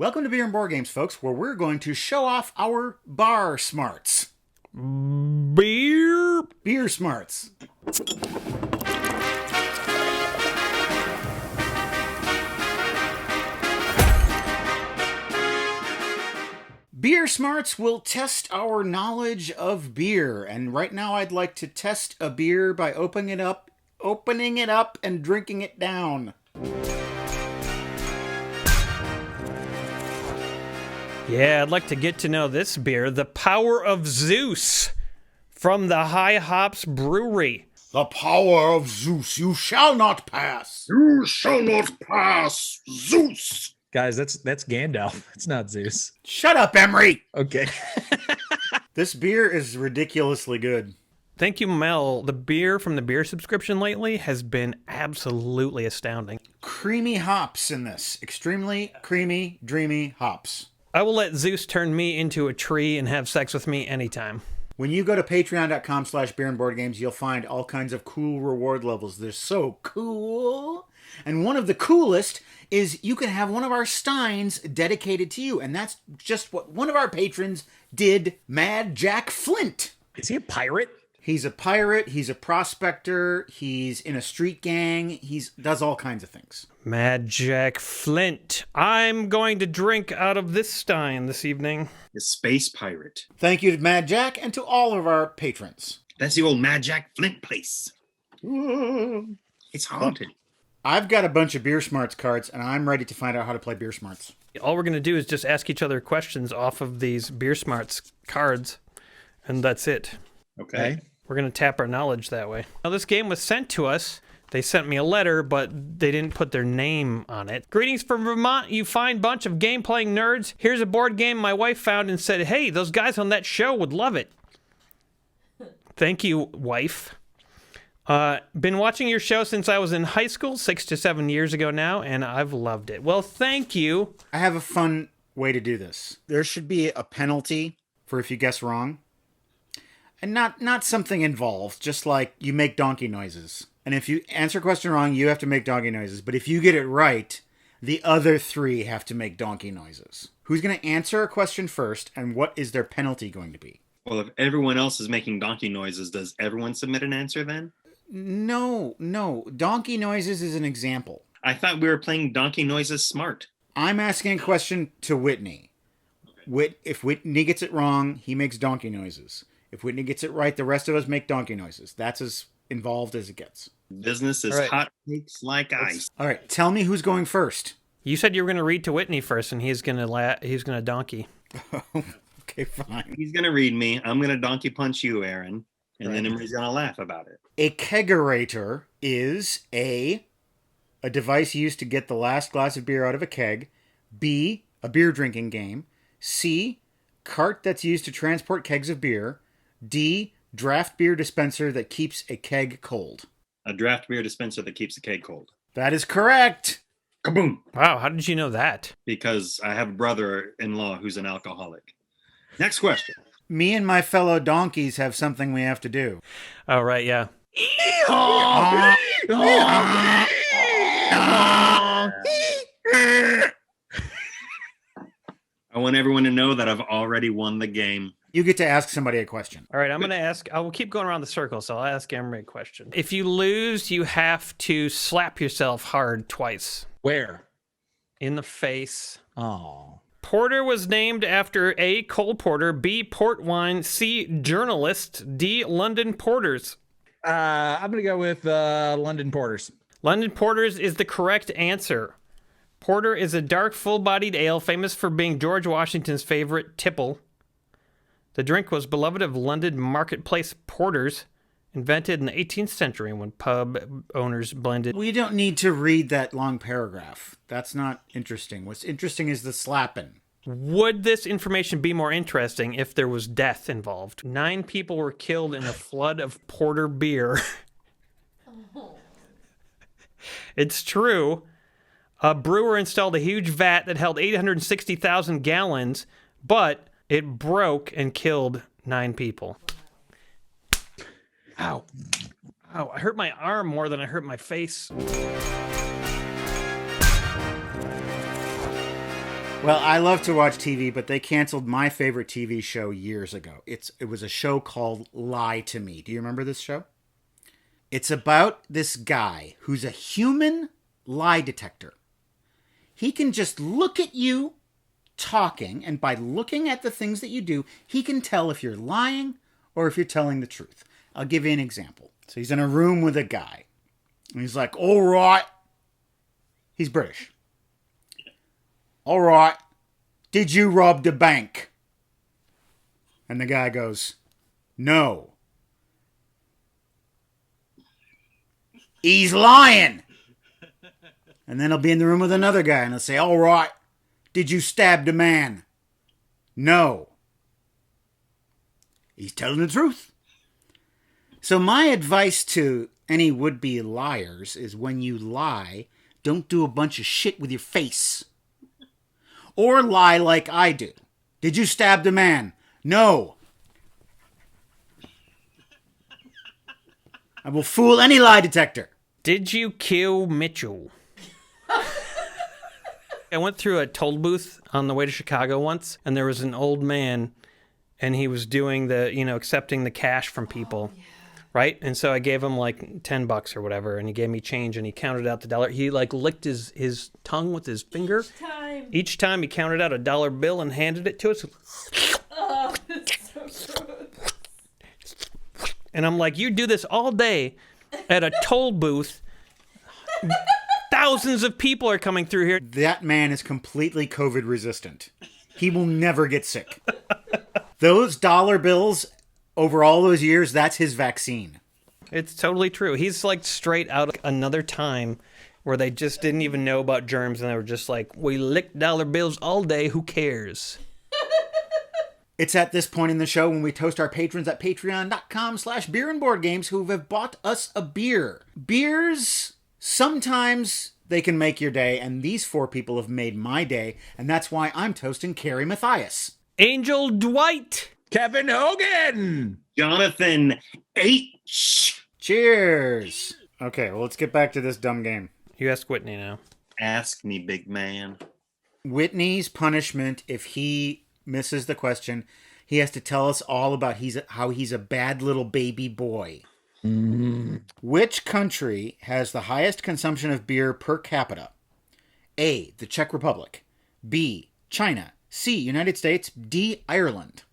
Welcome to Beer and Board Games, folks, where we're going to show off our bar smarts. Beer smarts. Beer smarts will test our knowledge of beer, and right now I'd like to test a beer by opening it up, and drinking it down. Yeah, I'd like to get to know this beer, the Power of Zeus, from the High Hops Brewery. The power of Zeus, you shall not pass. You shall not pass, Zeus. Guys, that's Gandalf. It's not Zeus. Shut up, Emery. Okay. This beer is ridiculously good. Thank you, Mel. The beer from the beer subscription lately has been absolutely astounding. Creamy hops in this. Extremely creamy, dreamy hops. I will let Zeus turn me into a tree and have sex with me anytime. When you go to patreon.com/beerandboardgames, you'll find all kinds of cool reward levels. They're so cool. And one of the coolest is you can have one of our steins dedicated to you. And that's just what one of our patrons did, Mad Jack Flint. Is he a pirate? He's a pirate, he's a prospector, he's in a street gang, he does all kinds of things. Mad Jack Flint. I'm going to drink out of this stein this evening. The space pirate. Thank you to Mad Jack and to all of our patrons. That's the old Mad Jack Flint place. Ooh, it's haunted. I've got a bunch of Beer Smarts cards, and I'm ready to find out how to play Beer Smarts. All we're going to do is just ask each other questions off of these Beer Smarts cards, and that's it. Okay. We're going to tap our knowledge that way. Now, this game was sent to us. They sent me a letter, but they didn't put their name on it. Greetings from Vermont, you fine bunch of game-playing nerds. Here's a board game my wife found and said, hey, those guys on that show would love it. Thank you, wife. Been watching your show since I was in high school, 6 to 7 years ago now, and I've loved it. Well, thank you. I have a fun way to do this. There should be a penalty for if you guess wrong. And not something involved, just like you make donkey noises. And if you answer a question wrong, you have to make donkey noises. But if you get it right, the other three have to make donkey noises. Who's going to answer a question first, and what is their penalty going to be? Well, if everyone else is making donkey noises, does everyone submit an answer then? No. Donkey noises is an example. I thought we were playing donkey noises smart. I'm asking a question to Whitney. If Whitney gets it wrong, he makes donkey noises. If Whitney gets it right, the rest of us make donkey noises. That's as involved as it gets. Business is All right. hot cakes like ice. All right, tell me who's going first. You said you were going to read to Whitney first, and he's going to donkey. Okay, fine. He's going to read me. I'm going to donkey punch you, Aaron. And then Emery's going to laugh about it. A kegerator is A, device used to get the last glass of beer out of a keg. B, a beer drinking game. C, cart that's used to transport kegs of beer. D, draft beer dispenser that keeps a keg cold. A draft beer dispenser that keeps the keg cold. That is correct. Kaboom! Wow, how did you know that? Because I have a brother-in-law who's an alcoholic. Next question. Me and my fellow donkeys have something we have to do. Oh, right, yeah. I want everyone to know that I've already won the game. You get to ask somebody a question. All right, I'm going to ask, I will keep going around the circle, so I'll ask Emery a question. If you lose, you have to slap yourself hard twice. Where? In the face. Oh. Porter was named after A, Cole Porter, B, port wine, C, journalist, D, London Porters. I'm going to go with London Porters. London Porters is the correct answer. Porter is a dark, full-bodied ale famous for being George Washington's favorite tipple. The drink was beloved of London marketplace porters, invented in the 18th century when pub owners blended. We don't need to read that long paragraph. That's not interesting. What's interesting is the slapping. Would this information be more interesting if there was death involved? 9 people were killed in a flood of porter beer. It's true. A brewer installed a huge vat that held 860,000 gallons, but it broke and killed 9 people. Ow. Ow, I hurt my arm more than I hurt my face. Well, I love to watch TV, but they canceled my favorite TV show years ago. It was a show called Lie to Me. Do you remember this show? It's about this guy who's a human lie detector. He can just look at you talking, and by looking at the things that you do, he can tell if you're lying or if you're telling the truth. I'll give you an example. So he's in a room with a guy, and he's like, all right. He's British. All right, did you rob the bank? And the guy goes, no. He's lying. And then he'll be in the room with another guy and he'll say, all right, did you stab the man? No. He's telling the truth. So my advice to any would-be liars is when you lie, don't do a bunch of shit with your face. Or lie like I do. Did you stab the man? No. I will fool any lie detector. Did you kill Mitchell? I went through a toll booth on the way to Chicago once, and there was an old man, and he was doing accepting the cash from people. Oh, yeah. Right? And so I gave him like $10 or whatever, and he gave me change, and he counted out the dollar. He like licked his tongue with his finger. Each time he counted out a dollar bill and handed it to us. Oh, that's so gross. And I'm like, you do this all day at a toll booth. Thousands of people are coming through here. That man is completely COVID resistant. He will never get sick. Those dollar bills, over all those years, that's his vaccine. It's totally true. He's like straight out of another time where they just didn't even know about germs, and they were just like, we lick dollar bills all day, who cares? It's at this point in the show when we toast our patrons at patreon.com/beerandboardgames who have bought us a beer. Beers, sometimes they can make your day, and these 4 people have made my day, and that's why I'm toasting Carrie Mathias. Angel Dwight. Kevin Hogan. Jonathan H. Cheers. Okay, well, let's get back to this dumb game. You ask Whitney now. Ask me, big man. Whitney's punishment, if he misses the question, he has to tell us all about how he's a bad little baby boy. Mm-hmm. Which country has the highest consumption of beer per capita? A, the Czech Republic. B, China. C, United States. D, Ireland.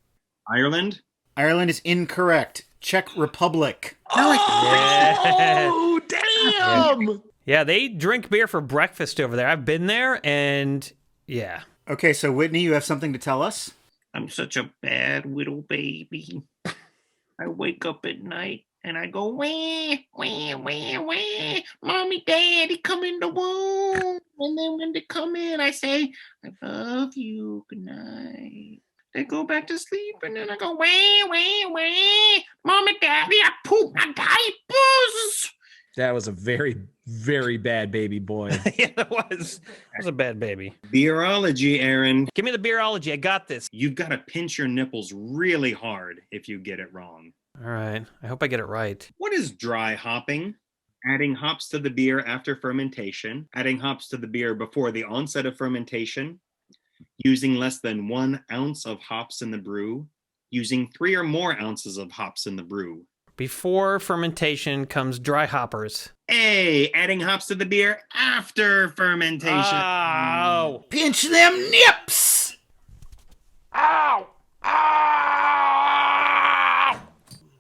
Ireland? Ireland is incorrect. Czech Republic. Oh, damn! Yeah, they drink beer for breakfast over there. I've been there, and yeah. Okay, so Whitney, you have something to tell us? I'm such a bad little baby. I wake up at night and I go, wah, wah, wah, wah. Mommy, Daddy, come in the womb. And then when they come in, I say, I love you, good night. They go back to sleep, and then I go, wah, wah, wah. Mommy, Daddy, I poop my diapers. That was a very, very bad baby boy. Yeah, it was. It was a bad baby. Beerology, Aaron. Give me the beerology. I got this. You've got to pinch your nipples really hard if you get it wrong. All right. I hope I get it right. What is dry hopping? Adding hops to the beer after fermentation. Adding hops to the beer before the onset of fermentation. Using less than 1 ounce of hops in the brew. Using 3 or more ounces of hops in the brew. Before fermentation comes dry hoppers. A, adding hops to the beer after fermentation. Oh. Pinch them nips! Ow! Ow!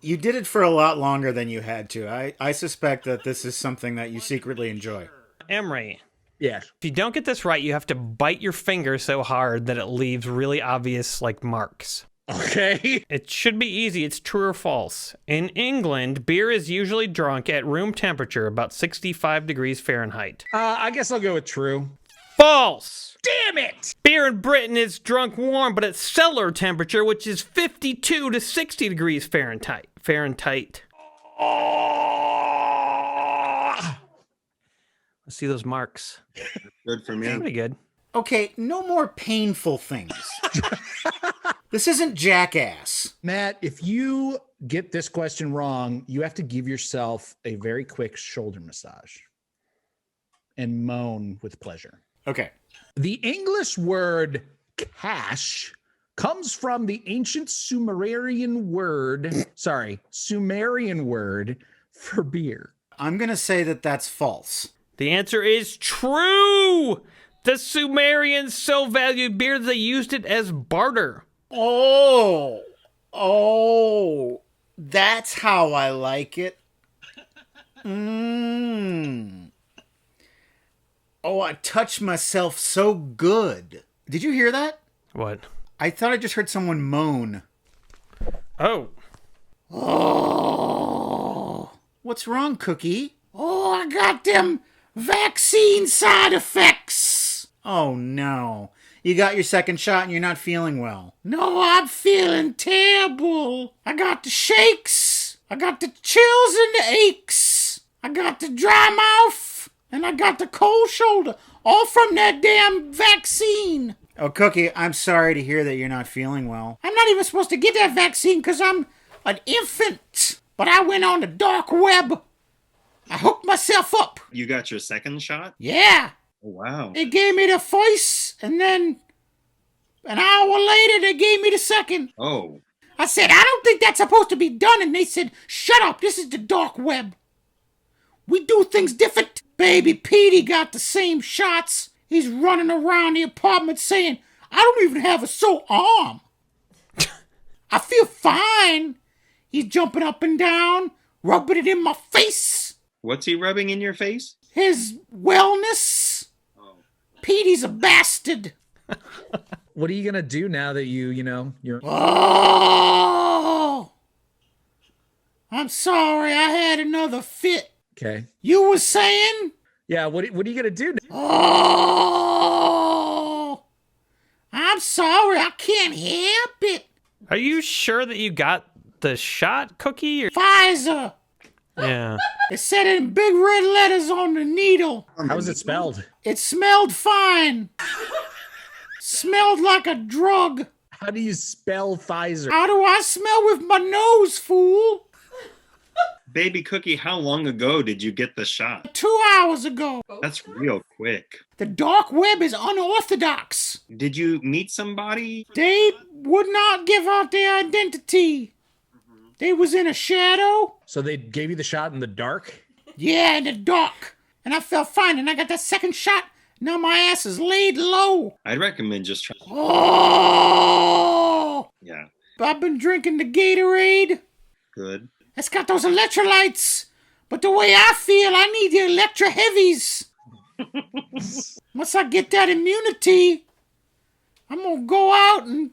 You did it for a lot longer than you had to. I suspect that this is something that you secretly enjoy. Emery. Yes. If you don't get this right, you have to bite your finger so hard that it leaves really obvious, marks. Okay. It should be easy. It's true or false. In England, beer is usually drunk at room temperature, about 65 degrees Fahrenheit. I guess I'll go with true. False! Damn it! Beer in Britain is drunk warm, but at cellar temperature, which is 52 to 60 degrees Fahrenheit. Let's see those marks. Good for me. Pretty good. Okay, no more painful things. This isn't Jackass. Matt, if you get this question wrong, you have to give yourself a very quick shoulder massage and moan with pleasure. Okay. The English word cash comes from the ancient Sumerian word for beer. I'm going to say that that's false. The answer is true. The Sumerians so valued beer that they used it as barter. Oh, that's how I like it. Oh, I touched myself so good. Did you hear that? What? I thought I just heard someone moan. Oh. Oh, what's wrong, Cookie? Oh, I got them vaccine side effects. Oh, no. You got your second shot and you're not feeling well. No, I'm feeling terrible. I got the shakes. I got the chills and the aches. I got the dry mouth. And I got the cold shoulder. All from that damn vaccine. Oh, Cookie, I'm sorry to hear that you're not feeling well. I'm not even supposed to get that vaccine because I'm an infant. But I went on the dark web. I hooked myself up. You got your second shot? Yeah. Oh, wow. They gave me the first, and then an hour later, they gave me the second. Oh. I said, I don't think that's supposed to be done. And they said, shut up. This is the dark web. We do things different. Baby Petey got the same shots. He's running around the apartment saying, I don't even have a sore arm. I feel fine. He's jumping up and down, rubbing it in my face. What's he rubbing in your face? His wellness. Oh. Petey's a bastard. What are you gonna do now that you're? Oh, I'm sorry. I had another fit. Okay. You were saying? Yeah. What are you gonna do? Oh, I'm sorry. I can't help it. Are you sure that you got the shot, Cookie? Or... Pfizer. Yeah. It said it in big red letters on the needle. How is it spelled? It smelled fine. Smelled like a drug. How do you spell Pfizer? How do I smell with my nose, fool? Baby Cookie, how long ago did you get the shot? 2 hours ago. That's real quick. The dark web is unorthodox. Did you meet somebody? They would not give out their identity. They was in a shadow. So they gave you the shot in the dark? Yeah, in the dark. And I felt fine, and I got that second shot. Now my ass is laid low. I'd recommend just trying. Oh! Yeah, I've been drinking the Gatorade. good. It's got those electrolytes. But the way I feel, I need the electro heavies. Once I get that immunity, I'm gonna go out and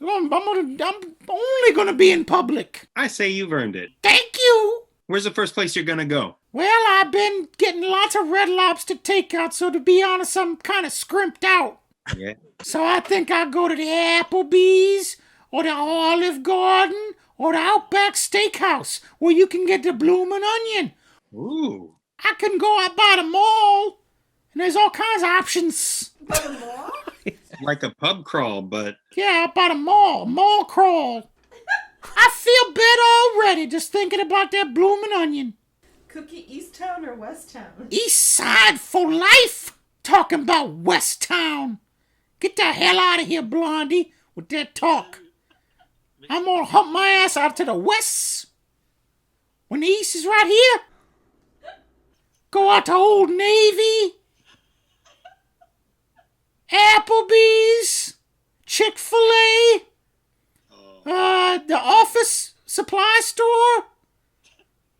I'm only gonna be in public. I say you've earned it. Thank you. Where's the first place you're gonna go? Well, I've been getting lots of Red Lobster takeout, so to be honest, I'm kind of scrimped out. Yeah. So I think I'll go to the Applebee's or the Olive Garden or the Outback Steakhouse where you can get the bloomin' onion. Ooh. I can go out by the mall, and there's all kinds of options. Like a pub crawl, but Yeah, out by the mall crawl. I feel better already just thinking about that bloomin' onion. Cookie, East Town or West Town? East Side for life. Talking about West Town. Get the hell out of here, Blondie, with that talk. I'm gonna hump my ass out to the west when the East is right here. Go out to Old Navy, Applebee's, Chick-fil-A, the office supply store.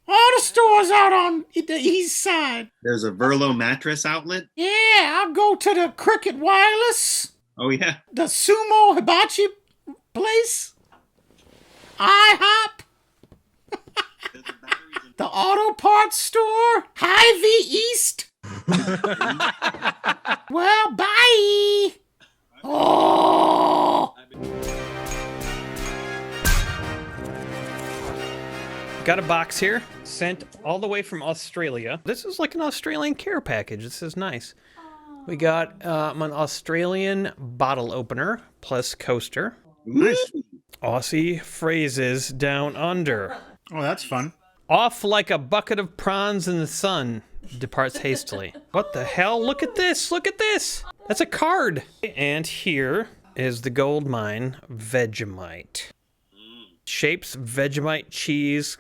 All the stores out on the east side. there's a Verlo mattress outlet. Yeah, I'll go to the Cricket Wireless, Oh yeah. the Sumo Hibachi place, IHOP, the auto parts store, Hy-Vee East. Well, bye. Oh. Got a box here, sent all the way from Australia. This is like an Australian care package. This is nice. We got an Australian bottle opener plus coaster. Nice. Aussie phrases down under. Oh, that's fun. Off like a bucket of prawns in the sun. departs hastily. What the hell? Look at this. Look at this. That's a card. And here is the gold mine, Vegemite. Shapes Vegemite cheese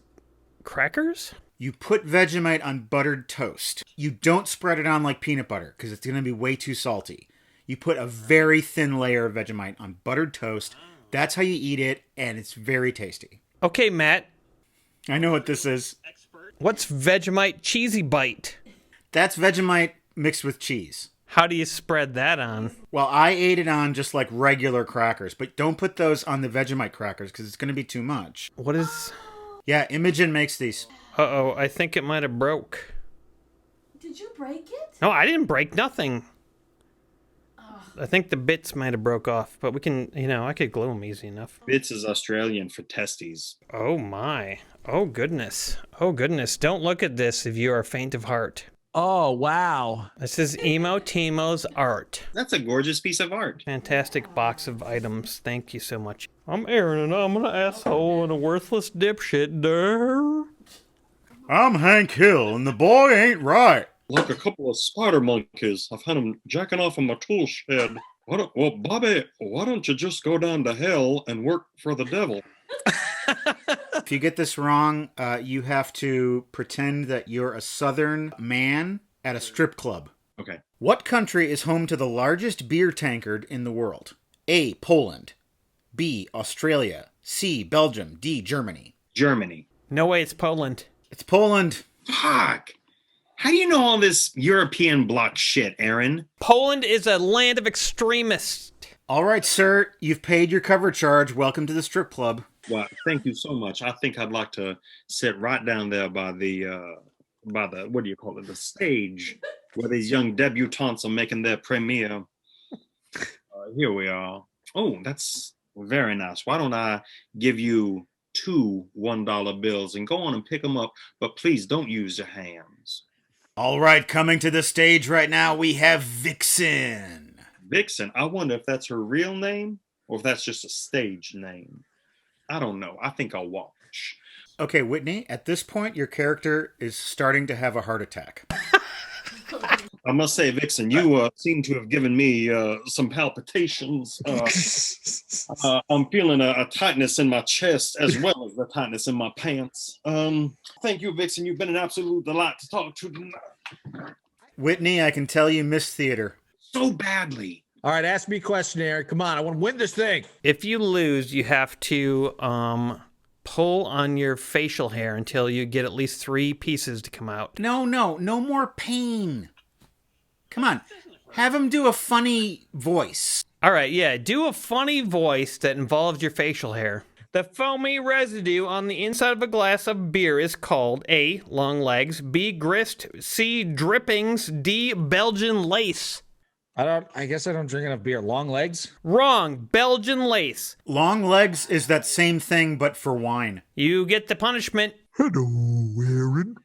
crackers? You put Vegemite on buttered toast. You don't spread it on like peanut butter because it's going to be way too salty. You put a very thin layer of Vegemite on buttered toast. That's how you eat it, and it's very tasty. Okay, Matt. I know what this is. What's Vegemite cheesy bite? That's Vegemite mixed with cheese. How do you spread that on? Well, I ate it on just like regular crackers, but don't put those on the Vegemite crackers because it's going to be too much. What is... Yeah, Imogen makes these. Uh-oh, I think it might have broke. Did you break it? No, I didn't break nothing. I think the bits might have broke off, but we can, I could glue them easy enough. Bits is Australian for testes. Oh my. Oh goodness. Oh goodness. Don't look at this if you are faint of heart. Oh, wow. This is Emo Timo's art. That's a gorgeous piece of art. Fantastic box of items. Thank you so much. I'm Aaron, and I'm an asshole and a worthless dipshit. Durr. I'm Hank Hill, and the boy ain't right. Like a couple of spider monkeys. I've had them jacking off in my tool shed. Well, Bobby, why don't you just go down to hell and work for the devil? If you get this wrong, you have to pretend that you're a Southern man at a strip club. Okay. What country is home to the largest beer tankard in the world? A, Poland. B, Australia. C, Belgium. D, Germany. Germany. No way, it's Poland. It's Poland. Fuck. How do you know all this European bloc shit, Aaron? Poland is a land of extremists. All right, sir. You've paid your cover charge. Welcome to the strip club. Well, thank you so much. I think I'd like to sit right down there by the what do you call it, the stage, where these young debutantes are making their premiere. Here we are. Oh, that's very nice. Why don't I give you 2 $1 bills and go on and pick them up, but please don't use your hands. All right, coming to the stage right now, we have Vixen. Vixen. I wonder if that's her real name or if that's just a stage name. I don't know. I think I'll watch. Okay, Whitney, at this point, your character is starting to have a heart attack. I must say, Vixen, you seem to have given me some palpitations. I'm feeling a tightness in my chest as well as the tightness in my pants. Thank you, Vixen. You've been an absolute delight to talk to tonight. Whitney, I can tell you missed theater. So badly. All right, ask me a question, Aaron. Come on, I want to win this thing. If you lose, you have to pull on your facial hair until you get at least 3 pieces to come out. No more pain. Come on, have him do a funny voice. All right, yeah, do a funny voice that involves your facial hair. The foamy residue on the inside of a glass of beer is called A, long legs, B, grist, C, drippings, D, Belgian lace. I guess I don't drink enough beer. Long legs? Wrong, Belgian lace. Long legs is that same thing, but for wine. You get the punishment. Hello, Aaron.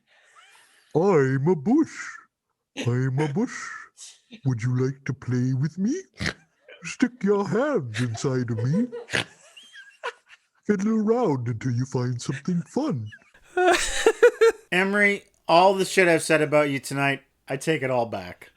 I'm a bush. I'm a bush. Would you like to play with me? Stick your hands inside of me. Fiddle around until you find something fun. Emery, all the shit I've said about you tonight, I take it all back.